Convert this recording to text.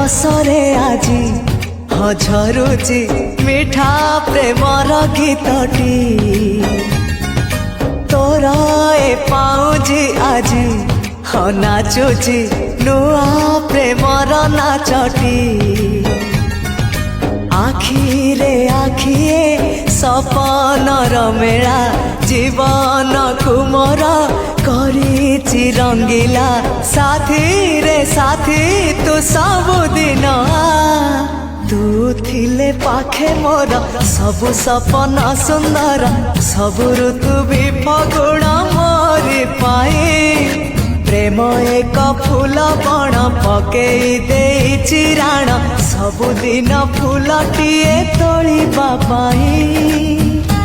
रसरे आजी झरुची मिठा प्रेमर गीतटी तोर ए पाउजी आजी नाचुची नुआ प्रेमर नाचटी आखिरे आखिए सपनर मेला जीवन कुमर करिछि रंगीला साथी रे साथी तू सबुदिन तू थिले पाखे मोर सबु सपन सुंदर सबु ऋतु भी फगुण मोरी पाए प्रेम एक फूल बण पकेई देइछि राण सबुदिन फूलटिए तोलिबा पाई।